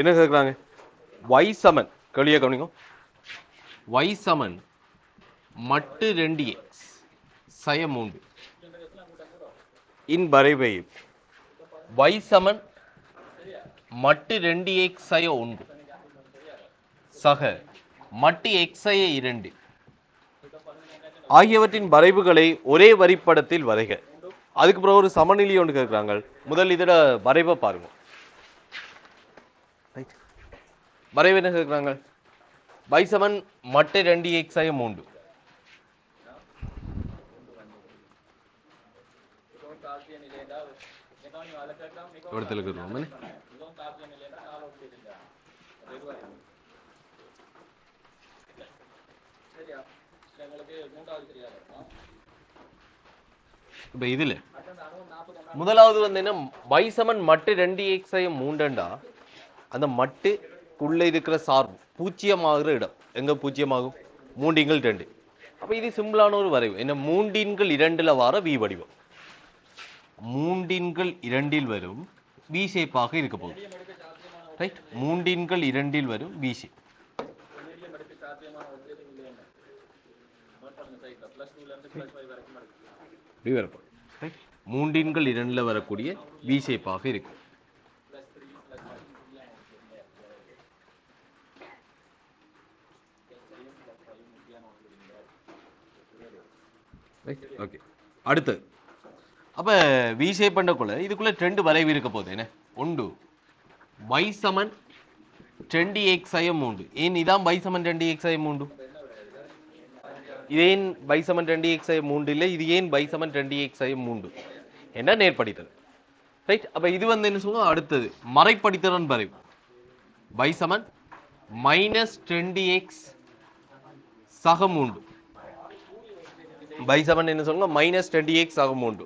என்ன கேட்குறாங்க? y சமன் கேள்வியை கவனிங்க. y சமன் மட்டு 2x சய 3 இன் வரைவை y சமன் மட்டு 2x சய 1 சக மட்டு x சய 2 ஆகியவற்றின் வரைவுகளை ஒரே வரிப்படத்தில் வரைக. அதுக்கு பிறகு ஒரு சமநிலை ஒன்று கேட்குறாங்க. முதல் இதோட வரைவை பாருங்க. வரைவு என்ன கேட்குறாங்க? y சமன் மட்டு 2x சய 3 இடத்துல இருக்கிறோம். இப்ப இதுல முதலாவது வந்து என்ன, y சமன் மட்டு 2x சய 3 அந்த மட்டுக்குள்ள இருக்கிற சார்பு பூஜ்ஜியமாகிற இடம் எங்க பூஜ்ஜியமாகும்? 3 2. அப்ப இது சிம்பிளான ஒரு வரைவு. என்ன 3 2 வார v வடிவம் 3 2 வரும் v ஷேப்பாக இருக்க போகுது. ரைட், 3 2 வரும் v ஷேப். ரைட், 3 2 வரக்கூடிய v ஷேப்பாக இருக்கு. ஓகே, அடுத்தது அப்ப வி ஷேப் பண்ணக்குள்ள இதுக்குள்ள ரெண்டு வரைவு இருக்க போகுது. என்ன ஒன்று y சமன் 2x சய 3. ஏன் இதான் y சமன் 2x சய 3? இது ஏன் y சமன் 2x சய 3 இல்லை? இது ஏன் y சமன் 2x சய 3 என்ன நேர்படித்தல். ரைட், அப்ப இது வந்து என்ன சொல்லுவோம்? அடுத்தது மறைப்படித்தலன் வரைவு y சமன் மைனஸ் 2x சக 3. y சமன் என்ன சொல்லுங்க? மைனஸ் 20x சக 3.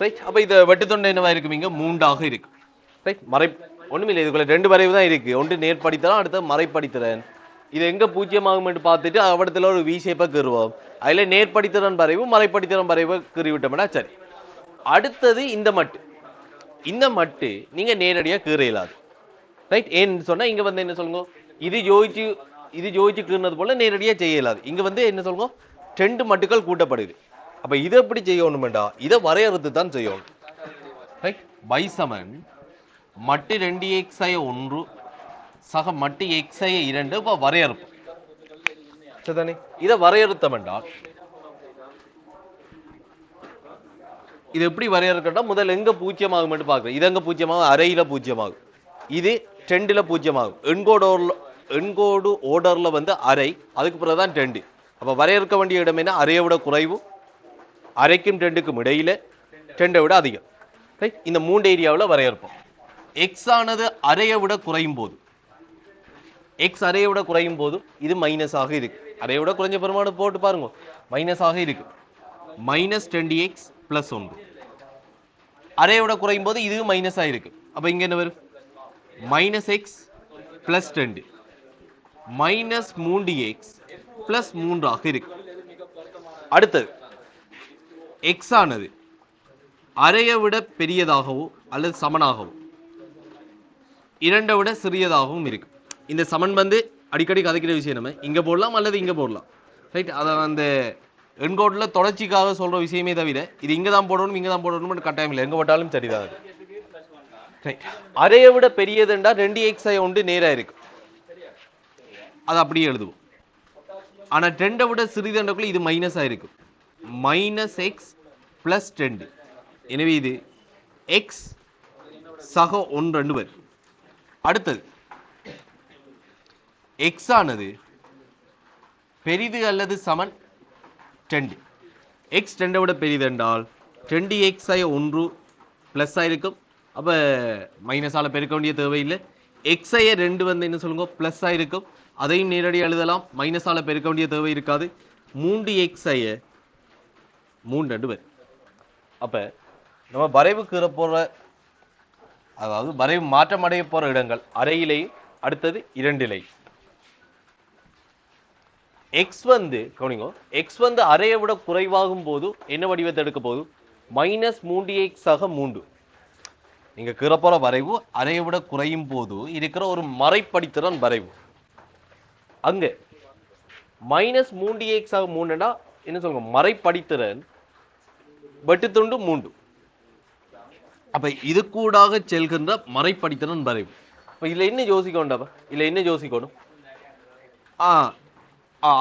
ரைட், அப்ப இது வெட்டுத்தொண்டை என்னவா இருக்கும்? இங்க 3ஆக இருக்கு. ரைட், மறை ஒண்ணுமில்லை, இதுக்குள்ள ரெண்டு வரைவு தான் இருக்கு. ஒன்று நேர்படித்தலாம், அடுத்த மறைப்படித்தலன். இது எங்க பூஜ்ஜியமாகும் என்று பார்த்துட்டு அவடத்துல ஒரு வி ஷேப்பை கருவோம். அதுல நேர்படித்தலன் வரைவு மறைப்படித்தலன் வரைவை கீறிவிட்டோம்னா சரி. அடுத்தது இந்த மட்டு. இந்த மட்டு நீங்க நேரடியா கீற இயலாது. ரைட், ஏன்னு சொன்னா இங்க வந்து என்ன சொல்லுங்க? இது ஜோதிச்சு கீறினது போல நேரடியா செய்ய இயலாது. இங்க வந்து என்ன சொல்லுங்க? ரெண்டு மட்டுக்கள் கூட்டப்படுது. அப்ப இதை எப்படி செய்யணும்டா? இதை வரையறுத்து தான் செய்யணும். ரைட், y சமன் மட்டு 2x சய 1 சக மட்டு x சய 2 இப்ப வரையறுப்போம். சரிதானே? இதை வரையறுத்தோம்டா இது எப்படி வரையறுக்கட்டா? முதல்ல எங்க பூஜ்ஜியமாகும் என்று பார்க்கிறேன். இது எங்க பூஜ்ஜியமாகும்? அரையில பூஜ்ஜியமாகும். இது 2ல பூஜ்ஜியமாகும். எண்கோடு ஓர்டர்ல வந்து அரை, அதுக்கு பிறகுதான் 2. அப்ப வரையறுக்க வேண்டிய இடம் என்ன? அரையை விட குறைவு, அரைக்கும் 2க்கும் இடையில 2 விட அதிகம். ரைட், இந்த 3 ஏரியாவில் வரையறுப்போம். எக்ஸ் ஆனது அரையை விட குறையும் போது, எக்ஸ் அரையை விட குறையும் போது இது மைனஸ் ஆக இருக்கு. அரையை விட குறைஞ்ச பெருமானம் போட்டு பாருங்க, மைனஸ் ஆக இருக்கு. Minus 20x plus 1. அரையை விட குறையும் போது இது மைனஸ் ஆயிருக்கு. அப்ப இங்க என்ன வரும்? Minus X plus 2 minus 3x plus 3 ஆக இருக்கு. அடுத்தது எக்ஸ் ஆனது அரையை விட பெரியதாகவோ அல்லது சமனாகவோ 2 விட சிறியதாகவும் இருக்கு. இந்த சமன் வந்து அடிக்கடி கதைக்கிற விஷயம் நம்ம இங்க போடலாம் அல்லது இங்க போடலாம். ரைட், அதை அந்த எண்கோட்டுல தொடர்ச்சிக்காக சொல்ற விஷயமே தவிர இது இங்க தான் போடணும் இங்க தான் போடணும் கட்டாயம் இல்லை. எங்க போட்டாலும் சரிதான். அரையை விட பெரியதுண்டா 2x ஒன்று நேரா இருக்கு, அது அப்படியே எழுதுவோம். ஆனா 2 விட சிறிதண்டக்குள்ள இது மைனஸ் ஆயிருக்கு. Minus X plus 2. எனவே இது எக்ஸ் சக 1 2 பேர். அடுத்தது எக்ஸ் ஆனது பெரிது அல்லது சமன் 2. எக்ஸ் 2 விட பெரிது என்றால் 2x 1 பிளஸ் ஆயிருக்கும். அப்ப மைனஸால பெருக்க வேண்டிய தேவையில்லை. எக்ஸ் 2 வந்து என்ன சொல்லுங்க? பிளஸ் ஆயிருக்கும். அதையும் நேரடியாக எழுதலாம், மைனஸால பெருக்க வேண்டிய தேவை இருக்காது. 3x 3 2 பேர். அப்ப நம்ம வரைவு கீற போற, அதாவது வரைவு மாற்றம் அடைய போற இடங்கள் அரையிலையும் அடுத்தது 2லை. எக்ஸ் வந்து கவனிங்க, எக்ஸ் வந்து அரையை விட குறைவாகும் போது என்ன வடிவத்தை எடுக்க போகுது? Minus 3x 3. நீங்க கீறப்போற வரைவு அதையை விட குறையும் போது இருக்கிற ஒரு மறைப்படித்திறன் வரைவு. அங்க -3dx ஆக 3னா என்ன சொல்லுங்க, மறைப்படித்திறன் வெட்டுத்துண்டு 3. அப்ப இது கூடாக செல்கின்ற மறைப்படித்திறன் வரைவு. அப்ப இதுல என்ன யோசிக்கணும்? இதுல என்ன யோசிக்கணும்?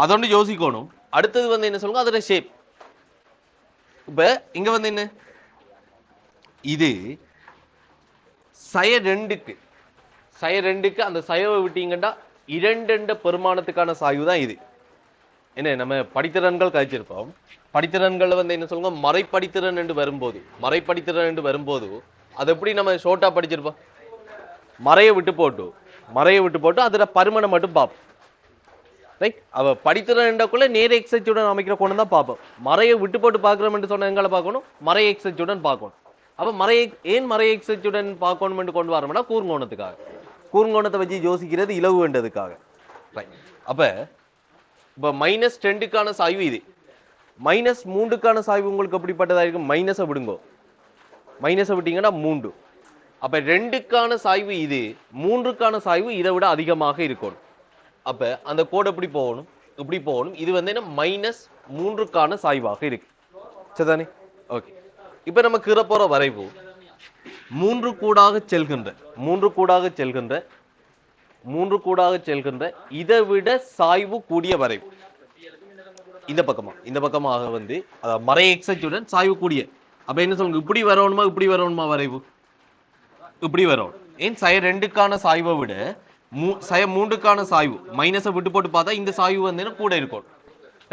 அதொன்று யோசிக்கணும். அடுத்தது வந்து என்ன சொல்லுங்க, அதோட ஷேப். இப்ப இங்க வந்து என்ன, இது சய 2க்கு அந்த சயவை விட்டீங்கன்னா 2 பெருமானத்துக்கான சாய்வு தான் இது. என்ன நம்ம படித்திறன்கள் கழிச்சிருப்போம். படித்திறன்கள் வந்து என்ன சொல்லுங்க, மறைப்படித்திறன் என்று வரும்போது அது எப்படி நம்ம ஷோர்ட்டா படிச்சிருப்போம்? மறையை விட்டு போட்டு அதோட பருமனை மட்டும் பார்ப்போம். ரைட்? அவ படித்திறன்க்குள்ள நேர எக்ஸச்சுடன் அமைக்கிற கோணம் தான் பார்ப்போம். மறையை விட்டு போட்டு பார்க்கிறோம் என்று சொன்ன எங்களை பார்க்கணும், மறை எக்ஸச்சுடன் பார்க்கணும். அப்ப ஏன் மறை எக்ஸச்சுடன் பார்க்கணும் என்று கொண்டு வரோம்னா கூர்ங்கோணத்துக்காக. கூர்ங்கோணத்தை வச்சு யோசிக்கிறது இலவு வேண்டதுக்காக. அப்ப இப்ப -2க்கான சாய்வு இது, -3க்கான சாய்வு உங்களுக்கு எப்படிப்பட்டதா இருக்கும்? மைனஸை விட்டீங்கன்னா 3. அப்ப 2க்கான சாய்வு இது, 3க்கான சாய்வு இதை விட அதிகமாக இருக்கணும். அப்ப அந்த கோடு எப்படி போகணும்? இப்படி போகணும். இது வந்து என்ன, -3க்கான சாய்வாக இருக்கு. சரிதானே? ஓகே. இப்ப நம்ம கீற போற வரைவு 3 கூடாக செல்கின்ற இதை விட சாய்வு கூடிய வரைவு. இந்த பக்கமாக வந்து மறை எக்ஸச்சுடன் சாய்வு கூடிய. அப்ப என்ன சொல்லுங்க, இப்படி வரணுமா வரைவு? இப்படி வரணும். ஏன் சய 2க்கான சாய்வை விட சய 3க்கான சாய்வு மைனஸை விட்டு போட்டு பார்த்தா இந்த சாய்வு வந்து கூட இருக்கும்.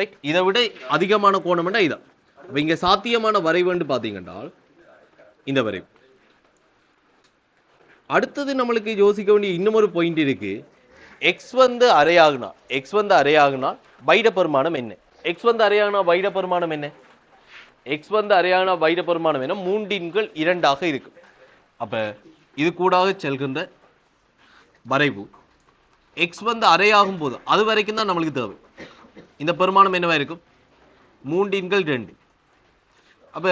ரைட்? இதை விட அதிகமான கோணம்னா இதான். அப்ப இங்க சாத்தியமான வரைவுன்னு பாத்தீங்கன்னா இந்த வரைவு. அடுத்தது நம்மளுக்கு யோசிக்க வேண்டிய இன்னும் பாயிண்ட் இருக்கு. எக்ஸ் வந்து அரையாகுனா வைட பெருமானம் என்ன? எக்ஸ் வந்து அரையாகுனா வைட பெருமானம் என்ன? 3/2 இருக்கு. அப்ப இது கூடாக செல்கின்ற வரைவு எக்ஸ் வந்து அரையாகும் போது அது வரைக்கும் தான் நம்மளுக்கு தேவை. இந்த பெருமானம் என்னவா இருக்கும்? 3/2. அப்ப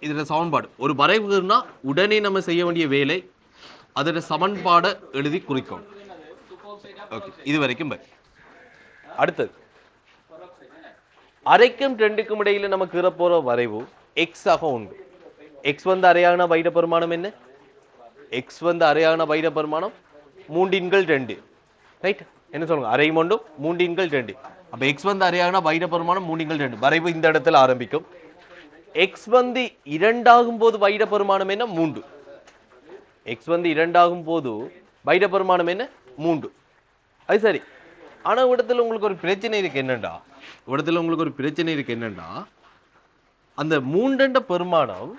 இதுல சமன்பாடு ஒரு வரைவுனா உடனே நம்ம செய்ய வேண்டிய வேலை அதோட சமன்பாடை எழுதி குறிக்கும். இது வரைக்கும் அடுத்தது அரைக்கும் 2க்கும் இடையில நம்ம கீற போற வரைவு எக்ஸ் ஆக உண்டு. எக்ஸ் வந்து அரையாகுனா வைட பெருமானம் என்ன? 3/2. ரைட்? என்ன சொல்லுங்க, அரையும் ஒன்று 3/2. அப்ப எக்ஸ் வந்து அரையாகுனா வைட பெருமானம் 3/2. வரைவு இந்த இடத்துல ஆரம்பிக்கும். எக்ஸ் வந்து 2 ஆகும் போது வைட பெருமானம் என்ன? 3. எக்ஸ் வந்து 2 ஆகும் போது வைட பெருமானம் என்ன? 3. அது சரி. ஆனா இடத்துல உங்களுக்கு ஒரு பிரச்சனை இருக்கு. என்னண்டா அந்த 3 பெருமானம்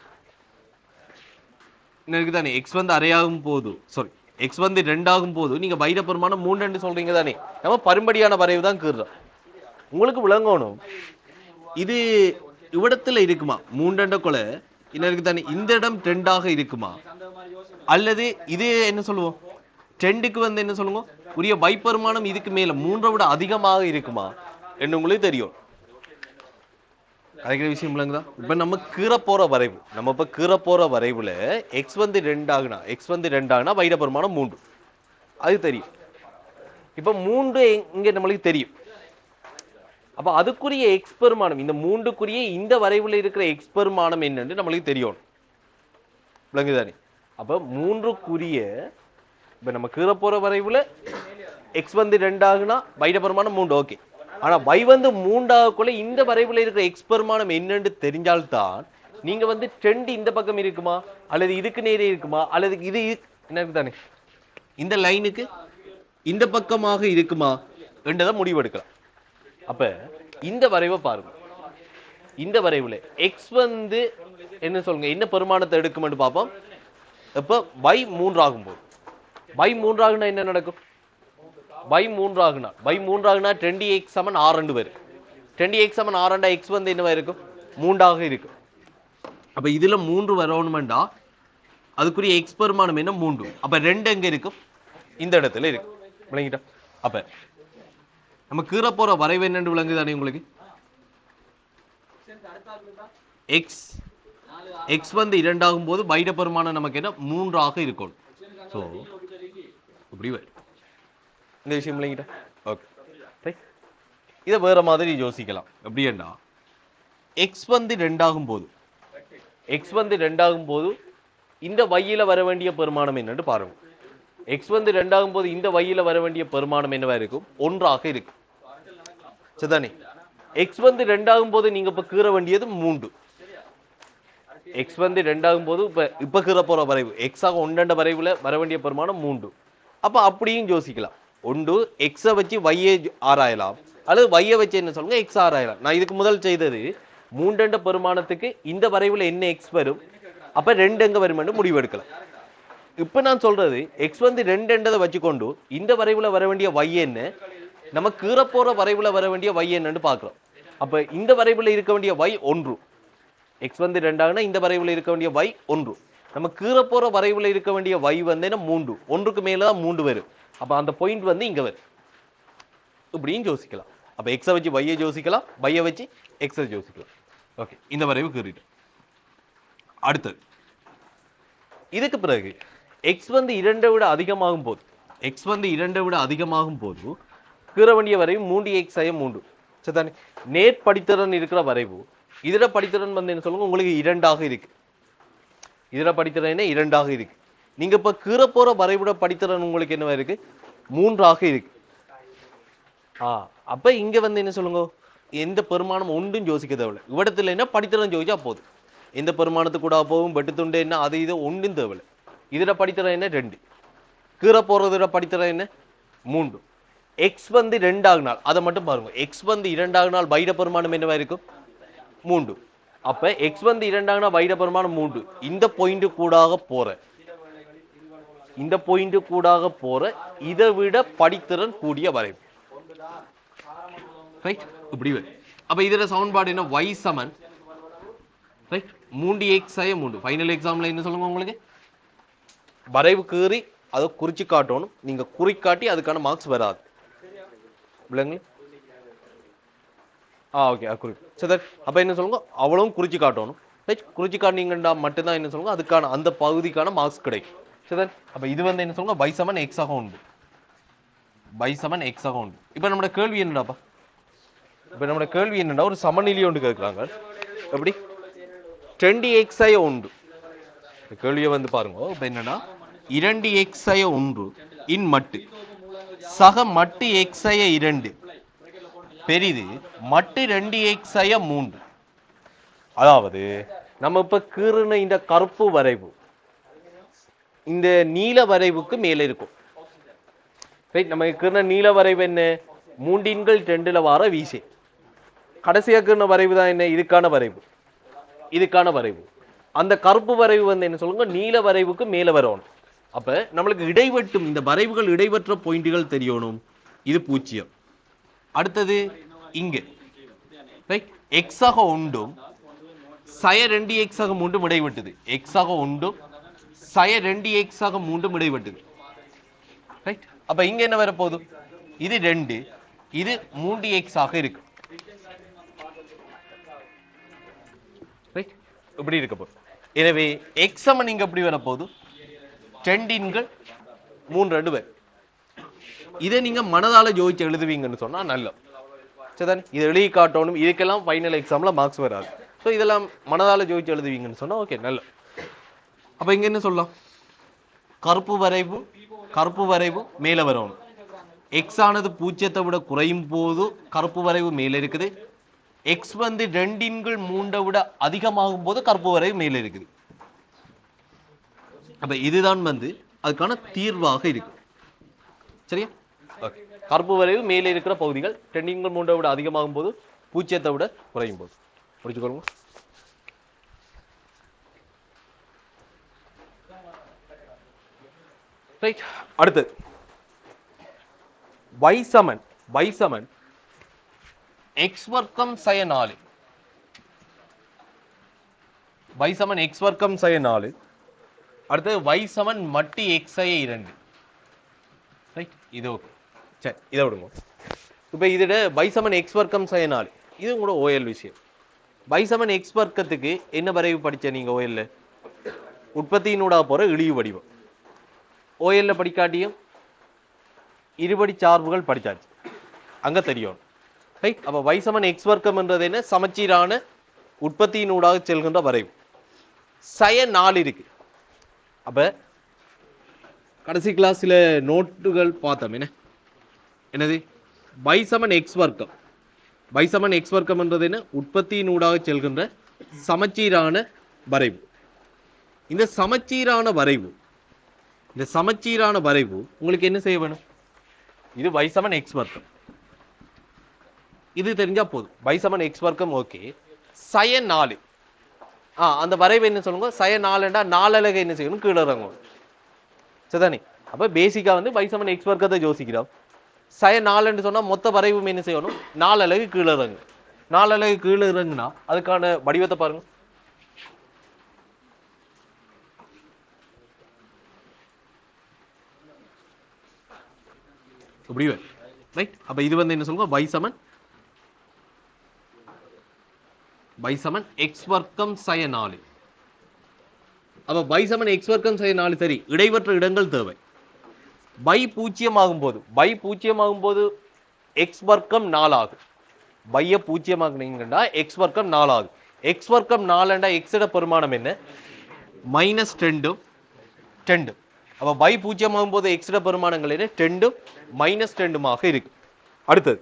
தானே எக்ஸ் வந்து அரையாகும் போது எக்ஸ் வந்து 2 ஆகும் போது நீங்க வைட பெருமானம் 3 சொல்றீங்க தானே. நம்ம பரும்படியான வரைவு தான் கீறுறோம். உங்களுக்கு விளங்கணும், இது இவ்விடத்துல இருக்குமா 3 கொலை என்ன இருக்கு தானே, இந்த இடம் 2 இருக்குமா, அல்லது இது என்ன சொல்லுவோம் 2க்கு வந்து என்ன சொல்லுவோம் உரிய வைப்பெருமானம் இதுக்கு மேல 3 விட அதிகமாக இருக்குமா என்று உங்களுக்கு தெரியும். அதுக்கிற விஷயம் இல்லைங்களா? இப்ப நம்ம கீற போற வரைவுல எக்ஸ் வந்து 2 ஆகுனா வைட பெருமானம் 3 அது தெரியும். இப்ப 3 இங்க நம்மளுக்கு தெரியும். அப்ப அதுக்குரிய எக்ஸ் பெருமானம் இந்த 3க்குரிய இந்த வரைவுல இருக்கிற எக்ஸ் பெருமானம் என்னன்னு நம்மளுக்கு தெரியும். விளங்குதானே? அப்ப 3க்குரிய இப்ப நம்ம கீற போற வரைவுல எக்ஸ் வந்து 2 ஆகுனா வைட பெருமானம் 3. ஓகே. ஆனா y வந்து 3 ஆகக்குள்ள இந்த வரைவுல இருக்கிற எக்ஸ் பெருமானம் என்னன்னு தெரிஞ்சால்தான் நீங்க வந்து 2 இந்த பக்கம் இருக்குமா அல்லது இதுக்கு நேரே இருக்குமா அல்லது இது என்ன தானே இந்த லைனுக்கு இந்த பக்கமாக இருக்குமா என்றதை முடிவெடுக்கலாம். அப்ப இந்த வரைவை பாருங்க. இந்த வரைவுல எக்ஸ் வந்து என்ன சொல்லுங்க என்ன பெருமானத்தை எடுக்கும்னு பார்ப்போம். இப்ப y 3 ஆகும்போது y 3 ஆகுனா என்ன நடக்கும்? y 3 ஆகுனா 2x = 6 வரும். 2x = 6 x வந்து என்னவா இருக்கும்? 3 இருக்கும். அப்ப இதுல 3 வரணும்டா அதுக்குரிய x பெருமானம் என்ன? 3. அப்ப 2 எங்க இருக்கும்? இந்த இடத்துல இருக்கு. விளங்கிட்டா? அப்ப நம்ம கீற போற வரைவு என்னன்னு விளங்குதானே உங்களுக்கு? x எக்ஸ் வந்து 2 ஆகும்போது வைட பெருமானம் நமக்கு என்ன 3 ஆக இருக்கும். ஸோ இப்படி வரும் இந்த விஷயம் இல்லைங்கிட்ட. Okay right. இதை வேற மாதிரி யோசிக்கலாம். எப்படின்னா எக்ஸ் வந்து 2 ஆகும்போது இந்த வையில வர வேண்டிய பெருமானம் என்னன்னு பாருங்க. எக்ஸ் வந்து 2 ஆகும்போது இந்த வையில வர வேண்டிய பெருமானம் என்னவா இருக்கும்? 1 ஆக இருக்கு. சரிதானே? எக்ஸ் வந்து 2 ஆகும்போது நீங்க இப்ப கீற வேண்டியது 3. எக்ஸ் வந்து 2 ஆகும்போது இப்ப கீற போற வரைவு எக்ஸ் ஆக 1 வரைவுல வர வேண்டிய பெருமானம் 3. அப்ப அப்படியும் யோசிக்கலாம். ஒன்று எக்ஸை வச்சு வையை ஆராயலாம், அல்லது வையை வச்சு என்ன சொல்லுங்க எக்ஸ் ஆராயலாம். நான் இதுக்கு முதல் செய்தது 3 பெருமானத்துக்கு இந்த வரைவுல என்ன எக்ஸ் வரும், அப்ப 2 எங்க வரும் என்று முடிவு எடுக்கலாம். இப்ப நான் சொல்றது எக்ஸ் வந்து 2 வச்சுக்கொண்டு இந்த வரைவுல வர வேண்டிய y என்ன, நம்ம கீற போற வரைவுல வர வேண்டிய y என்னன்னு பாக்குறோம். அப்ப இந்த வரைவுல இருக்க வேண்டிய y 1, எக்ஸ் வந்து 2 இந்த வரைவுல இருக்க வேண்டிய y 1, நம்ம கீற போற வரைவுல இருக்க வேண்டிய y வந்து என்ன 3, 1க்கு மேலதான் 3 வரும். அப்ப அந்த பாயிண்ட் வந்து இங்க வரும். இப்படியும் யோசிக்கலாம். அப்ப எக்ஸை வச்சு y யோசிக்கலாம், y வச்சு எக்ஸை யோசிக்கலாம். ஓகே, இந்த வரைவு கீறிட்டு அடுத்தது இதுக்கு பிறகு எக்ஸ் வந்து 2 விட அதிகமாகும் போது கீற வேண்டிய வரைவு 3x 3. சரிதானே? நேர்படித்திறன் இருக்கிற வரைவு இதர படித்திறன் வந்து என்ன சொல்லுங்க உங்களுக்கு 2 இருக்கு. இதர படித்திறன் 2 இருக்கு. நீங்க இப்ப கீற போற வரைவிட படித்திறன் உங்களுக்கு என்னவா இருக்கு? 3 இருக்கு. அப்ப இங்க வந்து என்ன சொல்லுங்க, எந்த பெருமானம் ஒன்றும் யோசிக்க தேவையில்லை. இவ்விடத்துல என்ன படித்திறன் ஜோதிச்சா போதும். எந்த பெருமானத்து கூட போகும் வெட்டு துண்டு என்ன அது இது ஒன்றும் தேவையில்லை. இதுல படித்திறன் என்ன 2, கீற போறதுல படித்திறன் என்ன 3. எக்ஸ் வந்து 2 ஆகினால் அதை மட்டும் பாருங்க. எக்ஸ் வந்து 2 ஆகினால் வைட பெருமானம் என்னவா இருக்கும்? 3. அப்ப எக்ஸ் வந்து 2 ஆகினா வைட பெருமானம் 3. இந்த பாயிண்ட் கூடாக போற இதை விட படித்திறன் கூடிய வரைவு. இப்படி அப்ப இதுல சமன்பாடு என்ன? y சமன் 3x 3. ஃபைனல் எக்ஸாம்ல என்ன சொல்லுங்க உங்களுக்கு வரைவு கீறி அதை குறிச்சு காட்டணும். நீங்க குறிக்காட்டி அதுக்கான மார்க்ஸ் வராது. ஓகே சரி. அப்ப என்ன சொல்லுங்க அவ்வளவும் குறிச்சு காட்டணும். குறிச்சு காட்டினீங்கன்னா மட்டும்தான் என்ன சொல்லுங்க அதுக்கான அந்த பகுதிக்கான மார்க்ஸ் கிடைக்கும். சரி. அப்ப இது வந்து என்ன சொல்லுங்க y சமன் x ஆக உண்டு. இப்ப நம்மளோட கேள்வி என்னடாப்பா? ஒரு சமநிலை ஒன்று கேட்கிறாங்க. எப்படி 2x 1 கேள்வியை வந்து பாருங்க. இப்ப என்னன்னா 2x 1 இன் மட்டு சக மட்டு x 2 பெரிது மட்டு 2x 3. அதாவது நம்ம இப்ப கீறின இந்த கருப்பு வரைவு இந்த நீல வரைவுக்கு மேல இருக்கும். நம்ம கீறின நீல வரைவு என்ன? 3/2 வார வீசை. கடைசியா கீறின வரைவு தான் என்ன? இதுக்கான வரைவு. அந்த கருப்பு வரைவு வந்து என்ன சொல்லுங்க நீல வரைவுக்கு மேல வரணும். அப்ப நம்மளுக்கு இடைவெட்டும் இந்த வரைவுகள் இடைவெற்ற பாயிண்ட்கள் தெரியணும். இது 0. அடுத்தது இங்க எக்ஸ் ஆக உண்டும் சய 2x ஆக 3 இடைவெட்டுது. எக்ஸ் ஆக உண்டும் சய 2x ஆக 3 இடைவெட்டுது. அப்ப இங்க என்ன வர போகுது? இது 2, இது 3x ஆக இருக்கு. இப்படி இருக்க போகுது. எனவே எக்ஸ் சமன் இங்க எப்படி வர போகுது? 2/3 இதை நீங்க மனதால ஜோதிச்சு எழுதுவீங்கன்னு சொன்னா நல்ல. சரிதானே? இதை எழுதி காட்டணும். இதுக்கெல்லாம் ஃபைனல் எக்ஸாம்ல மார்க்ஸ் வராது. ஸோ இதெல்லாம் மனதால ஜோதிச்சு எழுதுவீங்கன்னு சொன்னா ஓகே நல்ல. அப்ப இங்க என்ன சொல்லலாம்? கருப்பு வரைவு மேல வரணும். எக்ஸ் ஆனது 0 விட குறையும் போது கருப்பு வரைவு மேல இருக்குது. எக்ஸ் வந்து 2/3 விட அதிகமாகும் போது கருப்பு வரைவு மேல இருக்குது. அப்ப இதுதான் வந்து அதுக்கான தீர்வாக இருக்கு. சரியா? கருப்பு வரைவு மேலே இருக்கிற பகுதிகள் 2/3 விட அதிகமாகும் போது 0 விட குறையும் போது புரிஞ்சுக்கொள்ளுங்க. அடுத்து y சமன் x வர்க்கம் சய 4. y சமன் x வர்க்கம் சய 4. அடுத்து y சமன் மட்டு x 2. இது ஓகே. சரி, இதை விடுங்க. இப்ப இதோட y சமன் x வர்க்கம் சய 4 இது கூட ஓஎல் விஷயம். y சமன் x வர்க்கத்துக்கு என்ன வரைவு படிச்ச நீங்க OL உற்பத்தியினூடாக போற இழிவு வடிவம் OL படிக்காட்டியும் இருபடி சார்புகள் படிச்சாச்சு அங்க தெரியும் ரைட் அப்ப y சமன் x வர்க்கம் என்றது என்ன சமச்சீரான உற்பத்தியினூடாக செல்கின்ற வரைவு சய 4 இருக்கு அப்ப கடைசி கிளாஸ்ல நோட்டுகள் பார்த்தோம் என்னது y சமன் x வர்க்கம் y சமன் x வர்க்கம் என்றது என்ன உற்பத்தியினூடாக செல்கின்ற சமச்சீரான வரைவு இந்த சமச்சீரான வரைவு உங்களுக்கு என்ன செய்ய வேணும் இது y சமன் x வர்க்கம் இது தெரிஞ்சா போதும் y சமன் x வர்க்கம் ஓகே சய 4 அந்த வரைவு என்ன சொல்லுங்க சய 4 என்றா 4 அலகு என்ன செய்யணும் கீழ இறங்கும் சரிதானே அப்ப பேசிக்கா வந்து y சமன் x வர்க்கத்தை யோசிக்கிறோம் சய 4 என்று சொன்னா மொத்த வரைவும் என்ன செய்யணும் 4 அலகு கீழ இறங்கு 4 அலகு கீழ இறங்குனா அதுக்கான வடிவத்தை பாருங்க இப்படி ரைட் அப்ப இது வந்து என்ன சொல்லுங்க y சமன் x வர்க்கம் சய 4 அப்ப y சமன் x வர்க்கம் சய 4 சரி இடைவற்ற இடங்கள் தேவை y பூஜ்ஜியமாகும் போது x வர்க்கம் 4 ஆகும் y பூஜ்ஜியமாக்குனீங்கன்னா x வர்க்கம் 4 ஆகும் x வர்க்கம் 4 என்றா x இட பெருமானம் என்ன -10 அப்ப y பூஜ்ஜியமாகும் போது x இட பெருமானங்கள் என்ன 10 -10 ஆக இருக்கு அடுத்தது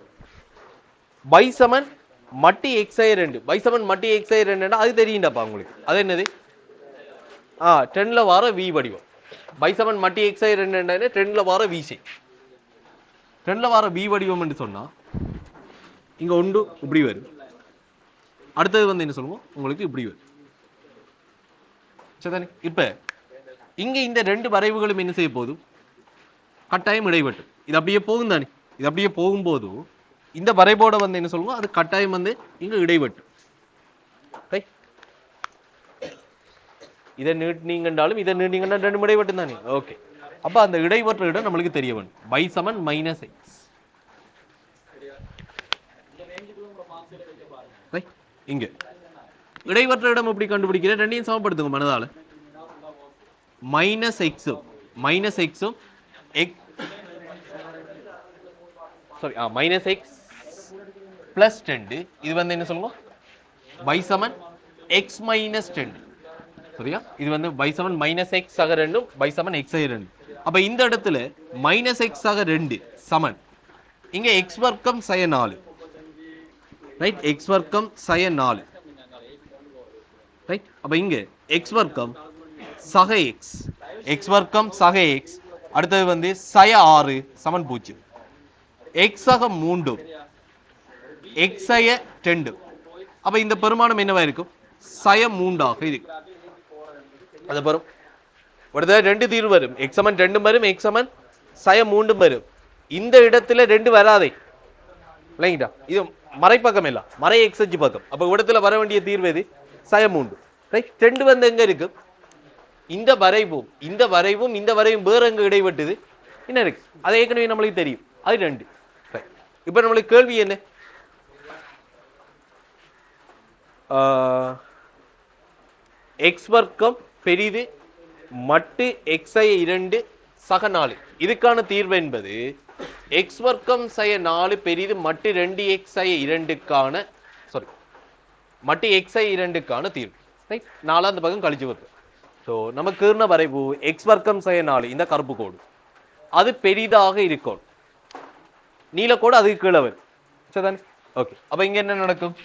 y சமன் மட்டி xi 2 y சமன் மட்டி xi 2 அது தெரியும்டாப்பா உங்களுக்கு அது என்னது 10 ல வர v வடிவம் y சமன் மட்டி xi 2 என்ன 10 ல வர v சி 10 ல வர v வடிவம் என்று சொன்னா இங்க ஒன்று இப்படி வரும் அடுத்தது வந்து என்ன சொல்லுவோம் உங்களுக்கு இப்படி வரும் சரிதானே இப்ப இங்க இந்த ரெண்டு வரைவுகளும் என்ன செய்ய போகுது கட்டாயம் இடைவெட்டு இது அப்படியே போகும் தானே இது அப்படியே போகும்போது இந்த வரைபோட வந்து என்ன சொல்லுவோம் அது கட்டாயம் வந்து இங்க இடைவெட்டு இதை நீட்டினீங்கன்றாலும் இதை நீட்டினீங்கன்னா ரெண்டு இடைவெட்டு தானே ஓகே அப்ப அந்த இடைவெற்ற இடம் நம்மளுக்கு தெரிய வேணும் y சமன் -x இங்க இடைவெற்ற இடம் எப்படி கண்டுபிடிக்கிற ரெண்டையும் சமப்படுத்துங்க மனதால -x -x plus 10 இது வந்து என்ன சொல்லுங்க y சமன் x minus 10 சரியா இது வந்து y சமன் -x ஆக 2 y சமன் x ஆக 2 அப்ப இந்த இடத்துல -x ஆக 2 சமன் இங்க x வர்க்கம் சய 4 ரைட் x வர்க்கம் சய 4 ரைட் அப்ப இங்க x வர்க்கம் சக x வர்க்கம் சக x அடுத்தது வந்து சய 6 சமன் 0 x ஆக 3 x ஆக 2 அப்ப இந்த பெருமானம் என்னவா இருக்கும் சய 3 ஆக இருக்கு அது வரும் அடுத்த ரெண்டு தீர்வு வரும் x சமன் 2 வரும் x சமன் சய 3 வரும் இந்த இடத்துல 2 வராதே இல்லைங்கடா இது மறைப்பக்கம் இல்ல மறை x அச்சு பக்கம் அப்ப இடத்துல வர வேண்டிய தீர்வு எது சய 3 ரைட் 2 வந்து எங்க இருக்கு இந்த வரைவும் வேற எங்க இடைவெட்டுது என்ன இருக்கு அது ஏற்கனவே நம்மளுக்கு தெரியும் அது 2 இப்ப நம்மளுக்கு கேள்வி என்ன x வர்க்கம் பெரிது மட்டு xi 2 சக 4 இதுக்கான தீர்வு என்பது x வர்க்கம் சய 4 பெரிது மட்டு 2xi 2க்கான மட்டு xi 2க்கான தீர்வு ரைட் நாலாவது பக்கம் கழிச்சு வருது சோ நமக்கு கீர்ண வரைவு x வர்க்கம் சய 4 இந்த கருப்பு கோடு அது பெரிதாக இருக்கும் நீல கோடு அதுக்கு கீழே வரும் சரிதானே ஓகே அப்ப இங்க என்ன நடக்கும்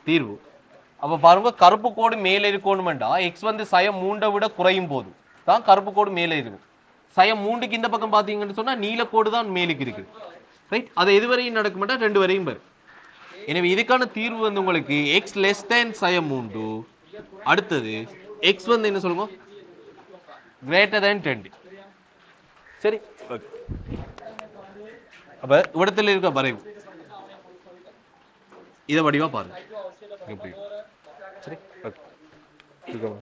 தீர்வு அப்ப பாருங்க கருப்பு கோடு மேலே இருக்கணும்டா x வந்து சய 3 விட குறையும் போது தான் கருப்பு கோடு மேலே இருக்கும் சய 3க்கு இந்த பக்கம் பாத்தீங்கன்னு சொன்னா நீல கோடு தான் மேலுக்கு இருக்கு ரைட் அது எதுவரையும் நடக்கும்டா 2 வரையும் வரும் எனவே இதுக்கான தீர்வு வந்து உங்களுக்கு x less than சய 3 அடுத்தது x வந்து என்ன சொல்லுங்க greater than 20 சரி ஓகே அப்ப இடத்துல இருக்க வரைவு இத வடிவா பாருங்க எப்படி சரி ஓகே